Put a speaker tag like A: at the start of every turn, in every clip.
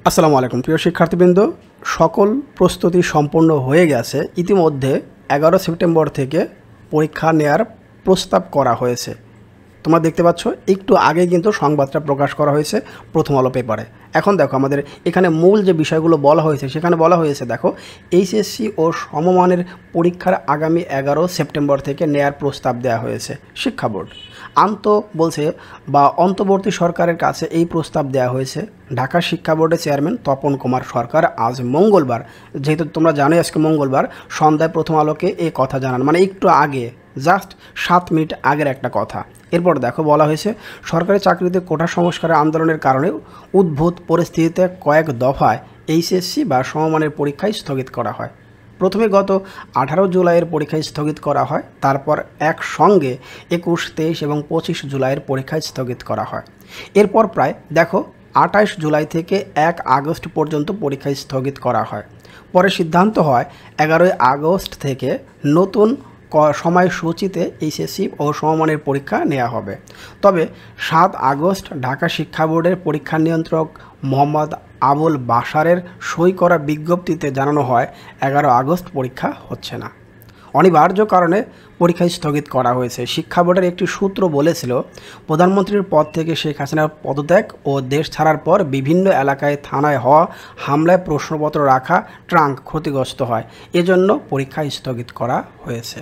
A: আসসালামু আলাইকুম প্রিয় শিক্ষার্থীবৃন্দ, সকল প্রস্তুতি সম্পন্ন হয়ে গেছে। ইতিমধ্যে 11 সেপ্টেম্বর থেকে পরীক্ষা নেয়ার প্রস্তাব করা হয়েছে। তোমরা দেখতে পাচ্ছ একটু আগে কিন্তু সংবাদটা প্রকাশ করা হয়েছে প্রথম আলো পেপারে। এখন দেখো আমাদের এখানে মূল যে বিষয়গুলো বলা হয়েছে সেখানে বলা হয়েছে, দেখো এইচএসসি ও সমমানের পরীক্ষার আগামী 11 সেপ্টেম্বর থেকে নেয়ার প্রস্তাব দেওয়া হয়েছে শিক্ষা বোর্ড। অন্তর্বর্তী সরকারের কাছে এই প্রস্তাব দেওয়া হয়েছে। ঢাকা শিক্ষা বোর্ডের চেয়ারম্যান তপন কুমার সরকার আজ মঙ্গলবার, যেহেতু তোমরা জানোই আজকে মঙ্গলবার, সন্ধ্যায় প্রথম আলোকে এই কথা জানান, মানে একটু আগে, জাস্ট 7 মিনিট আগের একটা কথা। এরপর দেখো বলা হয়েছে, সরকারি চাকরিতে কোটা সংস্কারের আন্দোলনের কারণে উদ্ভূত পরিস্থিতিতে কয়েক দফায় এইচএসসি বা সমমানের পরীক্ষায় স্থগিত করা হয়। প্রথমে গত 18 জুলাইয়ের পরীক্ষায় স্থগিত করা হয়, তারপর একসঙ্গে 21, 23 এবং 25 জুলাইয়ের পরীক্ষায় স্থগিত করা হয়। এরপর প্রায় দেখো 28 জুলাই থেকে 1 আগস্ট পর্যন্ত পরীক্ষায় স্থগিত করা হয়। পরে সিদ্ধান্ত হয় 11 আগস্ট থেকে নতুন সময়সূচিতে এইচএসসি ও সমমানের পরীক্ষা নেওয়া হবে। তবে 7 আগস্ট ঢাকা শিক্ষা বোর্ডের পরীক্ষা নিয়ন্ত্রক মোহাম্মদ আবুল বাশারের সই করা বিজ্ঞপ্তিতে জানানো হয় 11 আগস্ট পরীক্ষা হচ্ছে না, অনিবার্য কারণে পরীক্ষা স্থগিত করা হয়েছে। শিক্ষা বোর্ডের একটি সূত্র বলেছিল, প্রধানমন্ত্রীর পদ থেকে শেখ হাসিনার পদত্যাগ ও দেশ ছাড়ার পর বিভিন্ন এলাকায় থানায় হওয়া হামলায় প্রশ্নপত্র রাখা ট্রাঙ্ক ক্ষতিগ্রস্ত হয়, এজন্য পরীক্ষা স্থগিত করা হয়েছে।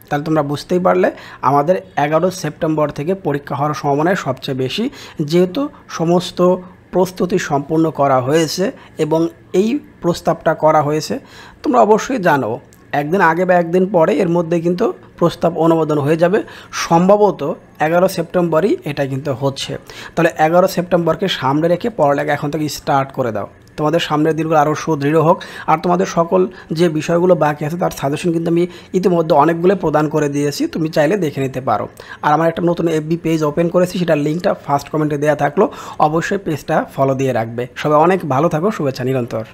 A: তাহলে তোমরা বুঝতেই পারলে আমাদের 11 সেপ্টেম্বর থেকে পরীক্ষা হওয়ার সম্ভাবনা সবচেয়ে বেশি, যেহেতু সমস্ত প্রস্তুতি সম্পূর্ণ করা হয়েছে এবং এই প্রস্তাবটা করা হয়েছে। তোমরা অবশ্যই জানো একদিন আগে বা একদিন পরে এর মধ্যে কিন্তু প্রস্তাব অনুমোদন হয়ে যাবে। সম্ভবত 11 সেপ্টেম্বরই এটা কিন্তু হচ্ছে। তাহলে 11 সেপ্টেম্বরকে সামনে রেখে পড়ালেখা এখন থেকে স্টার্ট করে দাও। তোমাদের সামনের দিনগুলো আরও সুদৃঢ় হোক। আর তোমাদের সকল যে বিষয়গুলো বাকি আছে তার সাজেশন কিন্তু আমি ইতিমধ্যে অনেকগুলো প্রদান করে দিয়েছি, তুমি চাইলে দেখে নিতে পারো। আর আমার একটা নতুন এফবি পেজ ওপেন করেছি, সেটার লিঙ্কটা ফার্স্ট কমেন্টে দেওয়া থাকলো, অবশ্যই পেজটা ফলো দিয়ে রাখবে। সবাই অনেক ভালো থাকো, শুভেচ্ছা নিরন্তর।